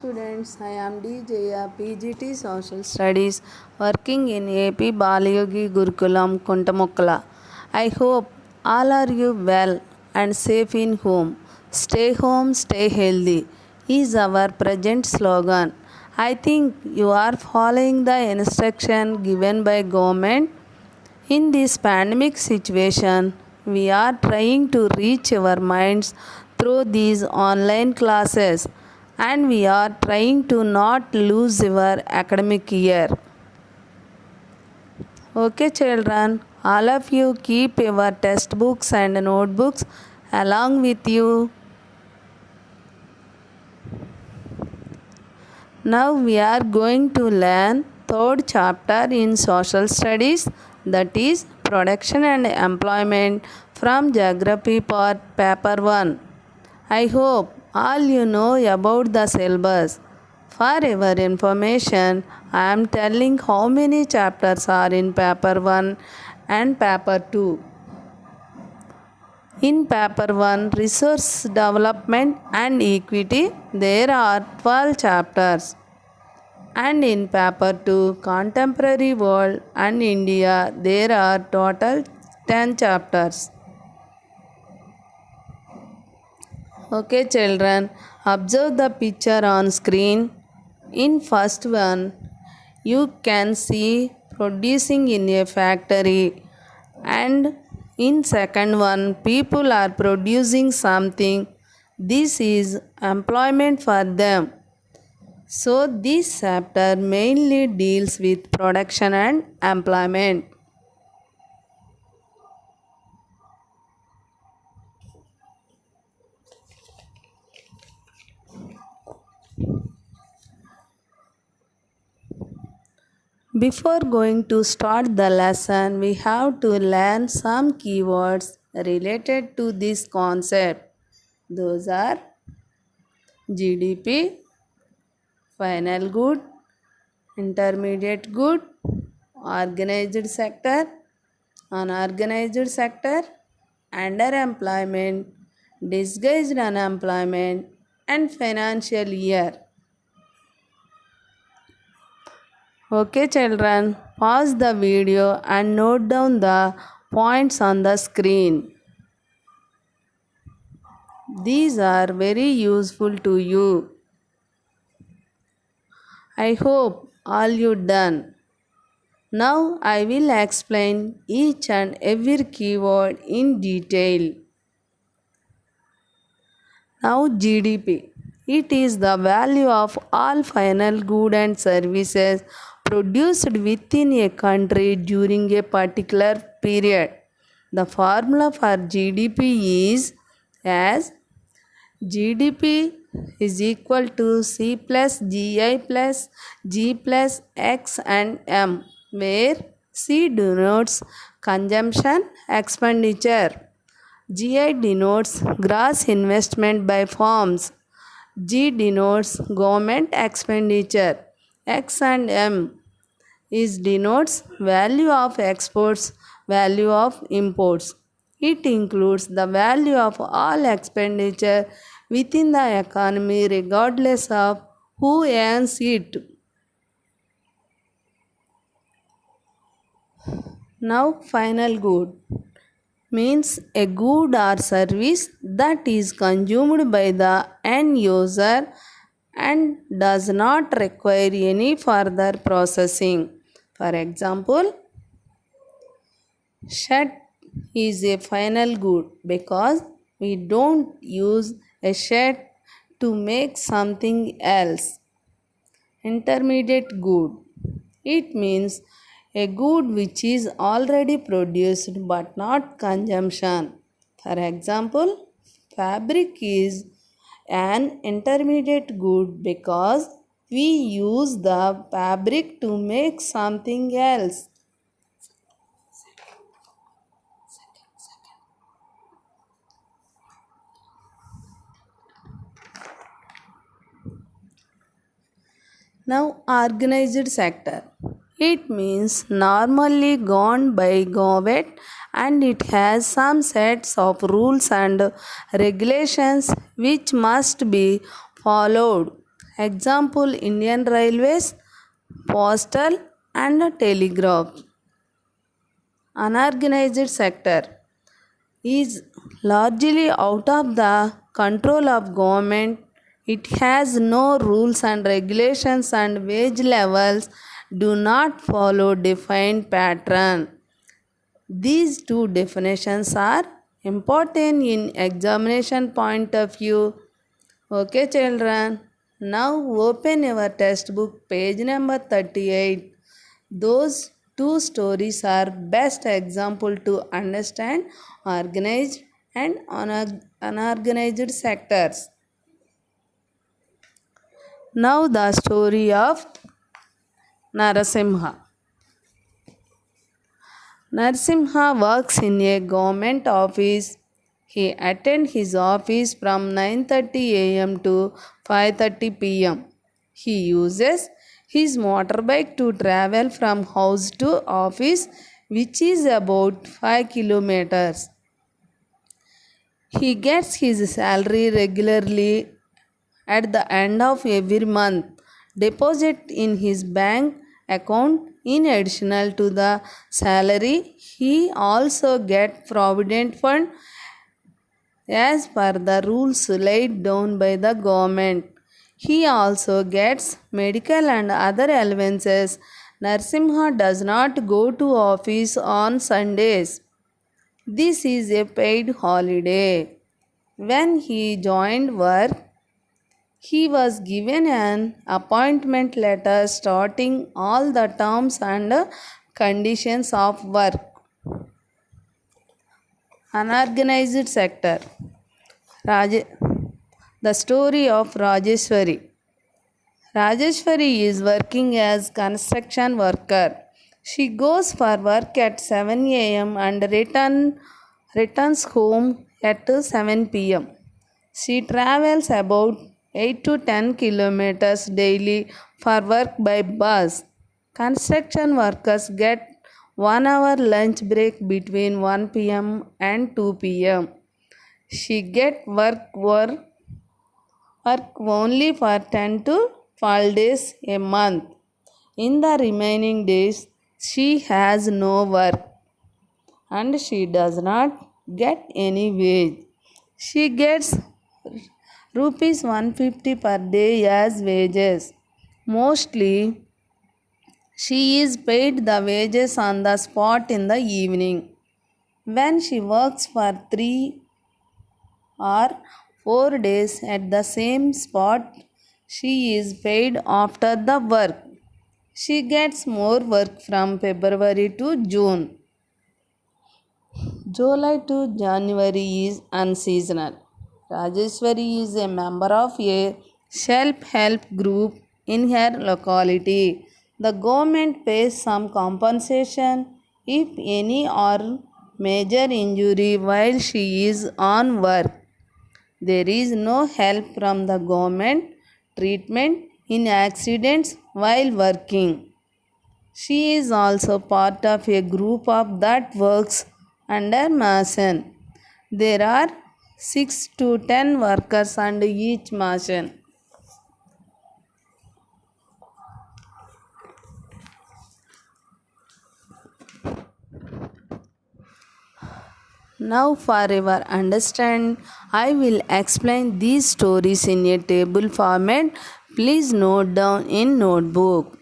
Students, I am D. Jaya, PGT Social Studies, working in AP Balayogi Gurukulam, Kuntamukkala. I hope all are you well and safe in home, stay healthy is our present slogan. I think you are following the instruction given by government. In this pandemic situation, we are trying to reach our minds through these online classes and we are trying to not lose our academic year. Okay, children, all of you keep your textbooks and notebooks along with you. Now we are going to learn third chapter in social studies, that is production and employment from geography part paper 1. I hope all you know about the syllabus. For your information, I am telling how many chapters are in paper 1 and paper 2. In paper 1, resource development and equity, there are 12 chapters. And in paper 2, contemporary world and India, there are total 10 chapters. Okay, children, observe the picture on screen. In first one, you can see producing in a factory, and in second one, people are producing something. This is employment for them. So this chapter mainly deals with production and employment. Before going to start the lesson, we have to learn some keywords related to this concept. Those are GDP, final good, intermediate good, organized sector, unorganized sector, underemployment, disguised unemployment, and financial year. Okay, children, pause the video and note down the points on the screen. These are very useful to you. I hope all you done. Now I will explain each and every keyword in detail. Now GDP. It is the value of all final goods and services produced within a country during a particular period. The formula for GDP is as GDP is equal to C plus GI plus G plus X and M, where C denotes consumption expenditure, GI denotes gross investment by firms, G denotes government expenditure, X and M is denotes value of exports, value of imports. It includes the value of all expenditure within the economy regardless of who earns it. Now final good means a good or service that is consumed by the end user and does not require any further processing. For example, shirt is a final good because we don't use a shirt to make something else. Intermediate good. It means a good which is already produced but not consumption. For example, fabric is an intermediate good because we use the fabric to make something else. Now, organized sector. It means normally gone by government and it has some sets of rules and regulations which must be followed. Example Indian Railways, Postal and Telegraph. Unorganized sector is largely out of the control of government. It has no rules and regulations and wage levels do not follow defined pattern. These two definitions are important in examination point of view. Okay, children. Now open your textbook, page number 38. Those two stories are best example to understand organized and unorganized sectors. Now the story of Narasimha. Narasimha works in a government office. He attends his office from 9:30 a.m. to 5:30 p.m. He uses his motorbike to travel from house to office, which is about 5 kilometers. He gets his salary regularly at the end of every month. Deposit in his bank account in addition to the salary. He also gets provident fund as per the rules laid down by the government. He also gets medical and other allowances. Narasimha does not go to office on Sundays. This is a paid holiday. When he joined work, he was given an appointment letter stating all the terms and conditions of work. Unorganized sector. The story of Rajeshwari. Rajeshwari is working as construction worker. She goes for work at 7 a.m. and returns home at 7 p.m. She travels about 8 to 10 kilometers daily for work by bus. Construction workers get 1 hour lunch break between 1 p.m. and 2 p.m. She gets work only for 10 to 12 days a month. In the remaining days, she has no work and she does not get any wage. She gets rupees 150 per day as wages. Mostly, she is paid the wages on the spot in the evening. When she works for 3 or 4 days at the same spot, she is paid after the work. She gets more work from February to June. July to January is unseasonal. Rajeshwari is a member of a self-help group in her locality. The government pays some compensation if any or major injury while she is on work. There is no help from the government treatment in accidents while working. She is also part of a group of that works under Mason. There are 6 to 10 workers under each machine. Now for your understanding, I will explain these stories in a table format. Please note down in notebook.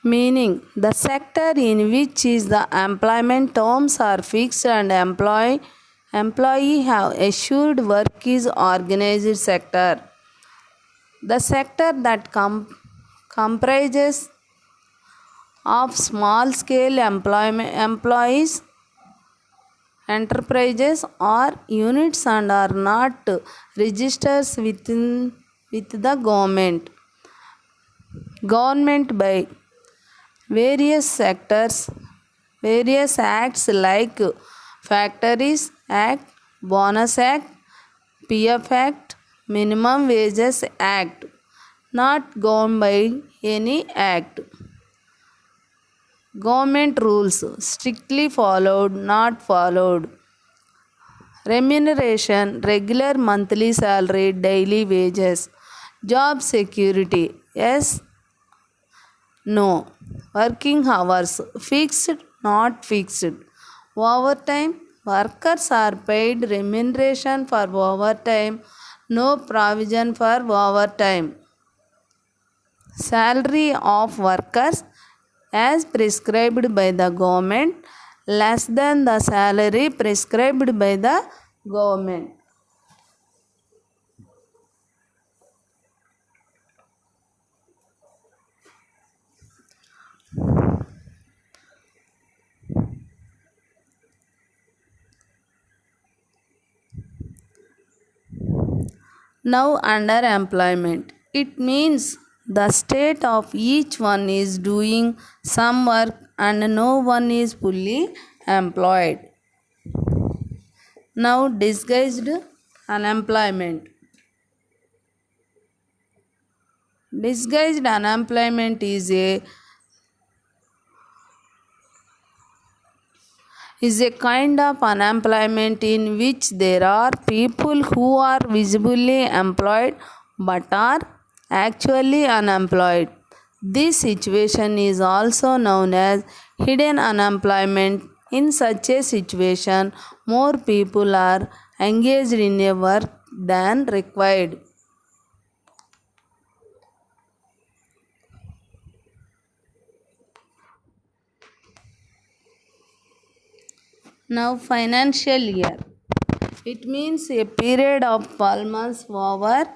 Meaning, the sector in which is the employment terms are fixed and employee have assured work is organized sector. The sector that comprises of small scale employees, enterprises or units and are not registered with the government by various sectors, various acts like Factories Act, Bonus Act, PF Act, Minimum Wages Act, not governed by any act. Government rules strictly followed, not followed. Remuneration regular monthly salary, daily wages. Job security yes, no. Working hours fixed, not fixed. Overtime workers are paid remuneration for overtime, no provision for overtime. Salary of workers as prescribed by the government less than the salary prescribed by the government. Now, underemployment. It means the state of each one is doing some work and no one is fully employed. Now, disguised unemployment. Disguised unemployment is a kind of unemployment in which there are people who are visibly employed but are actually unemployed. This situation is also known as hidden unemployment. In such a situation, more people are engaged in a work than required. Now, financial year. It means a period of 12 months over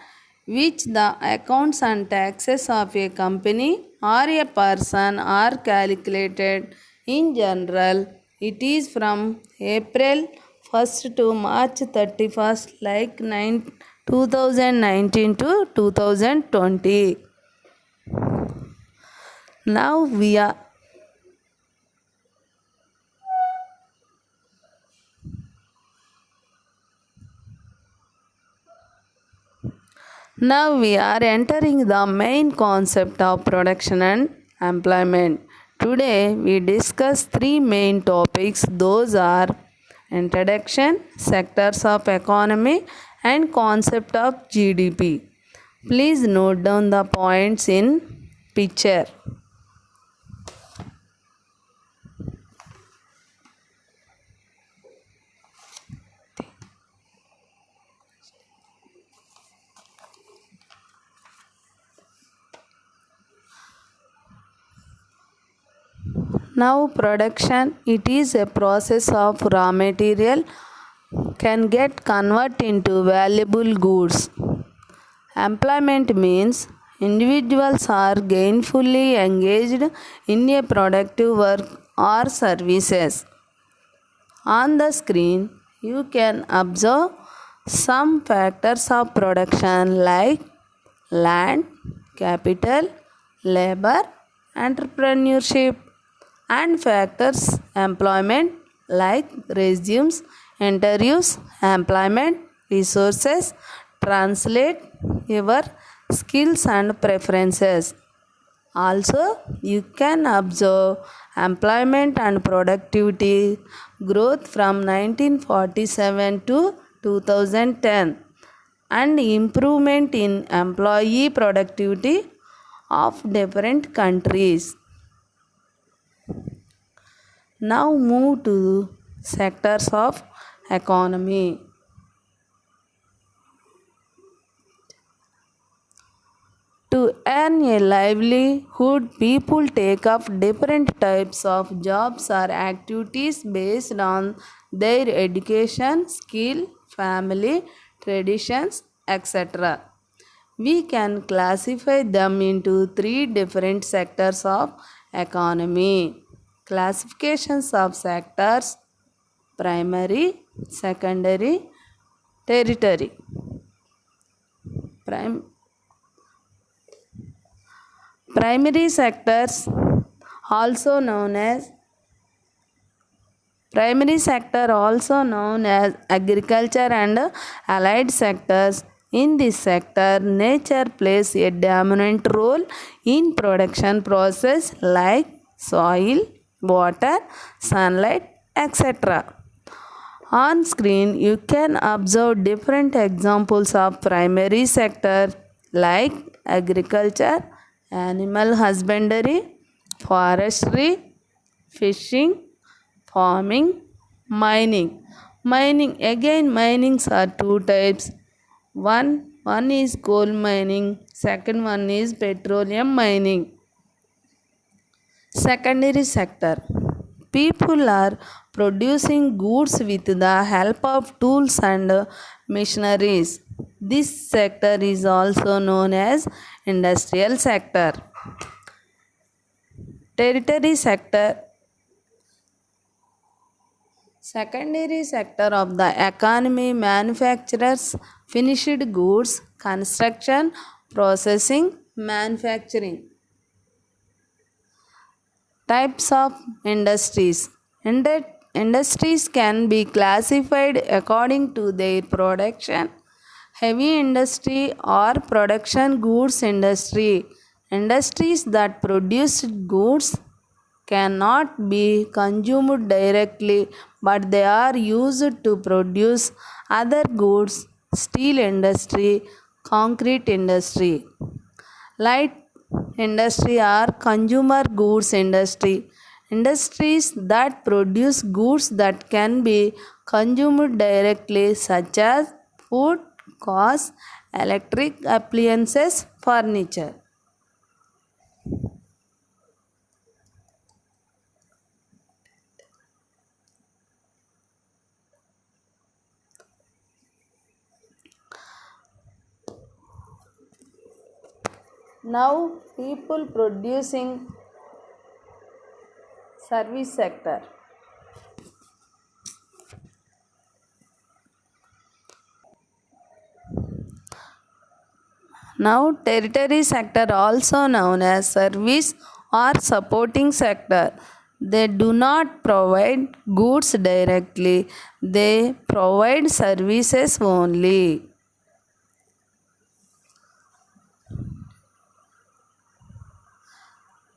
which the accounts and taxes of a company or a person are calculated. In general, it is from April 1st to March 31st, like 2019 to 2020. Now we are Now we are entering the main concept of production and employment. Today we discuss three main topics. Those are introduction, sectors of economy and concept of GDP. Please note down the points in picture. Now production, it is a process of raw material can get converted into valuable goods. Employment means individuals are gainfully engaged in a productive work or services. On the screen, you can observe some factors of production like land, capital, labor, entrepreneurship, and factors employment like resumes, interviews, employment, resources, translate your skills and preferences. Also, you can observe employment and productivity growth from 1947 to 2010 and improvement in employee productivity of different countries. Now move to sectors of economy. To earn a livelihood, people take up different types of jobs or activities based on their education, skill, family, traditions, etc. We can classify them into three different sectors of economy. Classifications of sectors: primary, secondary, tertiary. Prime Primary sectors, also known as primary sector, also known as agriculture and allied sectors. In this sector, nature plays a dominant role in production process like soil, water, sunlight, etc. On screen, you can observe different examples of primary sector like agriculture, animal husbandry, forestry, fishing, farming, mining. Mining, again minings are two types. One is coal mining, second one is petroleum mining. Secondary sector. People are producing goods with the help of tools and machineries. This sector is also known as industrial sector. Territory sector. Secondary sector of the economy manufactures finished goods, construction, processing, manufacturing. Types of industries. Industries can be classified according to their production. Heavy industry or production goods industry. Industries that produce goods cannot be consumed directly, but they are used to produce other goods. Steel industry, concrete industry. Light industry or consumer goods industry. Industries that produce goods that can be consumed directly, such as food, cars, electric appliances, furniture. Now, people producing service sector. Now, territory sector, also known as service or supporting sector. They do not provide goods directly, they provide services only.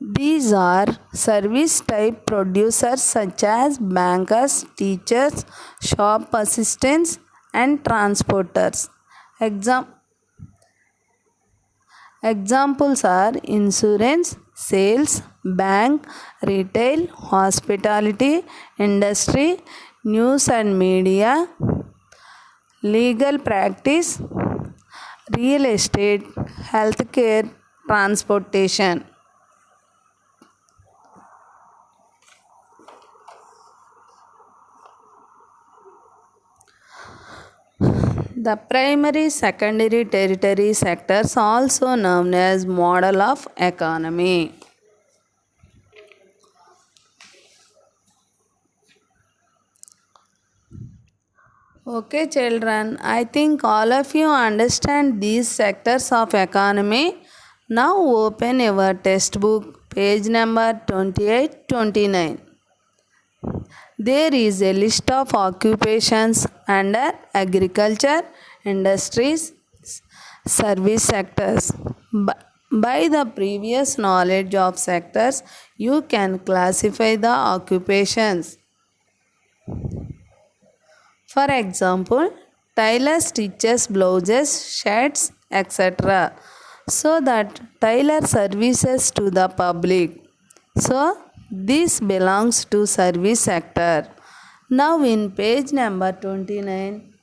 These are service type producers such as bankers, teachers, shop assistants, and transporters. Exam- Examples are insurance, sales, bank, retail, hospitality, industry, news and media, legal practice, real estate, healthcare, transportation. The primary, secondary, tertiary sectors, also known as model of economy. Okay, children, I think all of you understand these sectors of economy. Now open your textbook, page number 28 29. There is a list of occupations under agriculture, industries, service sectors. By the previous knowledge of sectors, you can classify the occupations. For example, tailor stitches blouses, shirts, etc. So that tailor services to the public. So this belongs to service sector. Now in page number 29,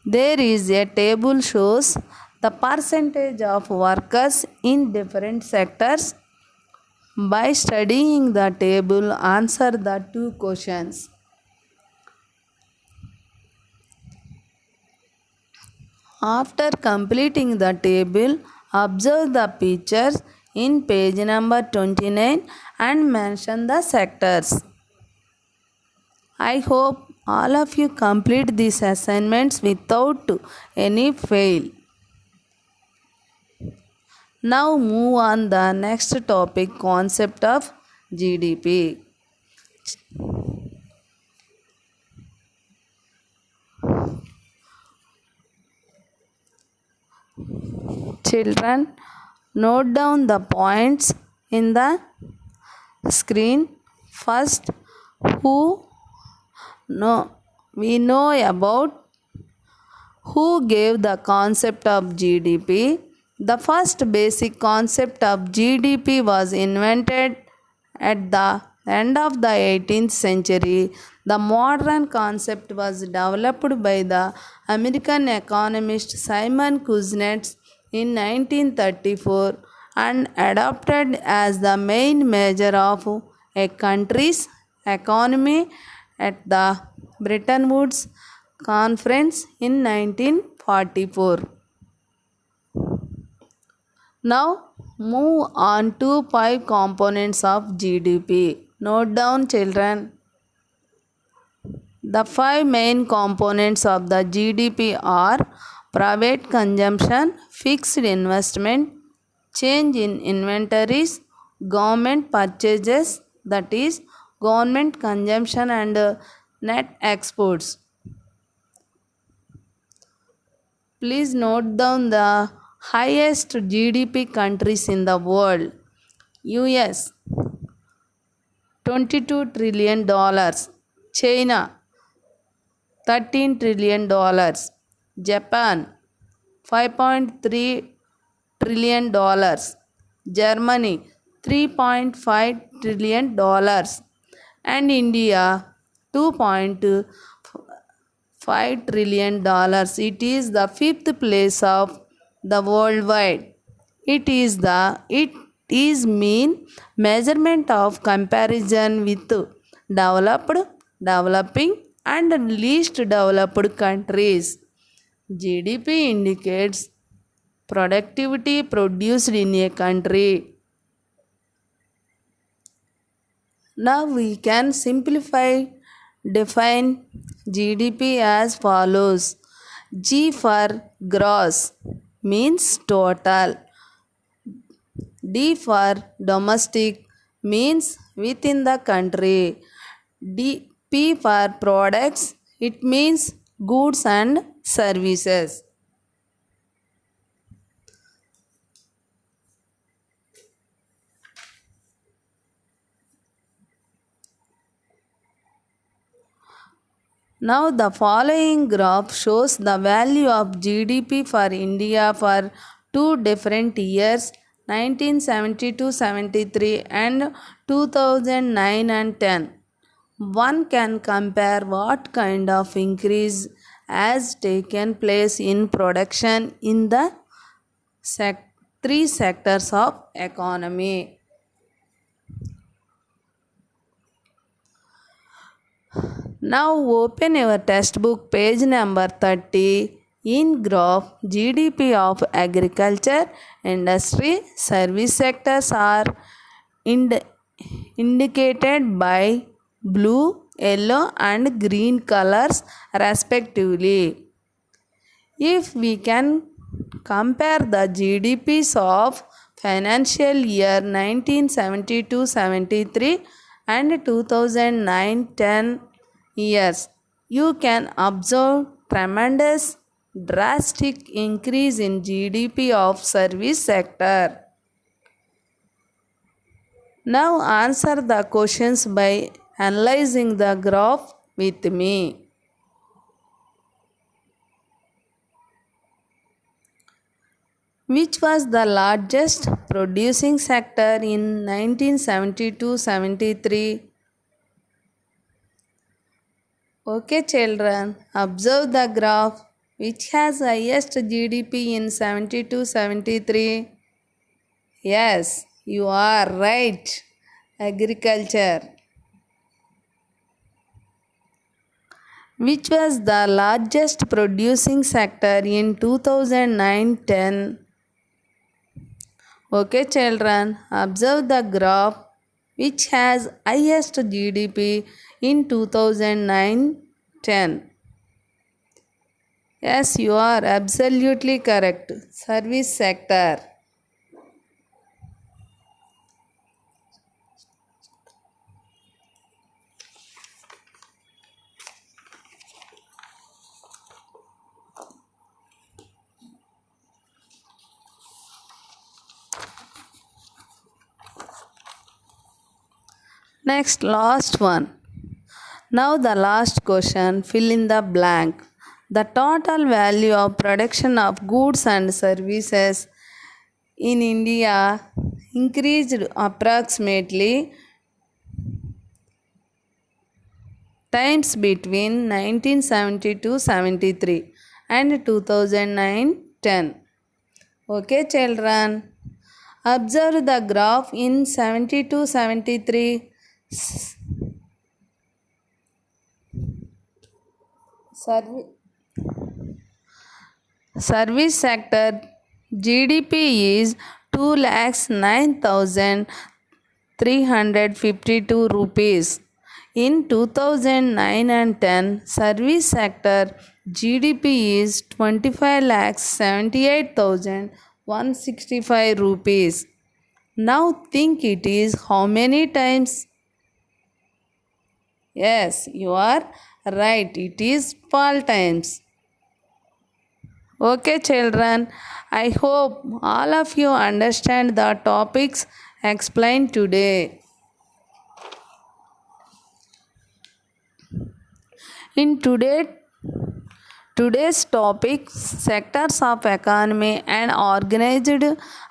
there is a table shows the percentage of workers in different sectors. By studying the table, answer the two questions. After completing the table, observe the pictures in page number 29 and mention the sectors. I hope all of you complete these assignments without any fail. Now move on the next topic, concept of GDP. Children, note down the points in the screen. First, who know we know about who gave the concept of GDP. The first basic concept of GDP was invented at the end of the 18th century. The modern concept was developed by the American economist Simon Kuznets in 1934 and adopted as the main measure of a country's economy at the Bretton Woods Conference in 1944. Now move on to five components of GDP. Note down, children. The five main components of the GDP are private consumption, fixed investment, change in inventories, government purchases, that is, government consumption and net exports. Please note down the highest GDP countries in the world. US $22 trillion, China $13 trillion, Japan $5.3 trillion, Germany $3.5 trillion, and India $2.5 trillion. It is the fifth place of the worldwide. It is mean measurement of comparison with developed, developing, and least developed countries. GDP indicates productivity produced in a country. Now we can define GDP as follows. G for gross means total. D for domestic means within the country. P for products, it means goods and services. Now the following graph shows the value of GDP for India for two different years, 1972-73 and 2009 and 10. One can compare what kind of increase has taken place in production in the three sectors of economy. Now open your textbook page number 30. In graph, GDP of agriculture, industry, service sectors are indicated by blue, yellow and green colors respectively. If we can compare the GDPs of financial year 1972-73 and 2009-10 years, you can observe tremendous drastic increase in GDP of service sector. Now answer the questions by analyzing the graph with me. Which was the largest producing sector in 1972-73? Okay, children, observe the graph. Which has highest GDP in 72-73? Yes, you are right. Agriculture. Which was the largest producing sector in 2009-10? Okay, children, observe the graph. Which has highest GDP in 2009-10? Yes, you are absolutely correct. Service sector. Next, last one. Now the last question, fill in the blank. The total value of production of goods and services in India increased approximately times between 1972-73 and 2009-10. Okay, children. Observe the graph in 72-73. Service sector GDP is 2,09,352 rupees. In 2009 and 10, service sector GDP is 25,78,165 rupees. Now think it is how many times? Yes, you are right. It is 12 times. Okay, children, I hope all of you understand the topics explained today. In today's topic, sectors of economy and organized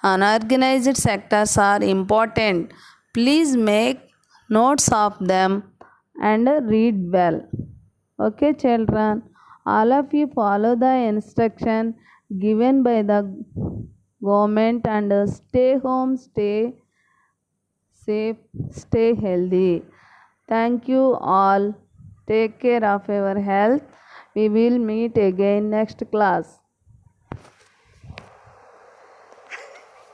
unorganized sectors are important. Please make notes of them and read well. Okay, children, all of you follow the instruction given by the government and stay home, stay safe, stay healthy. Thank you all. Take care of your health. We will meet again next class.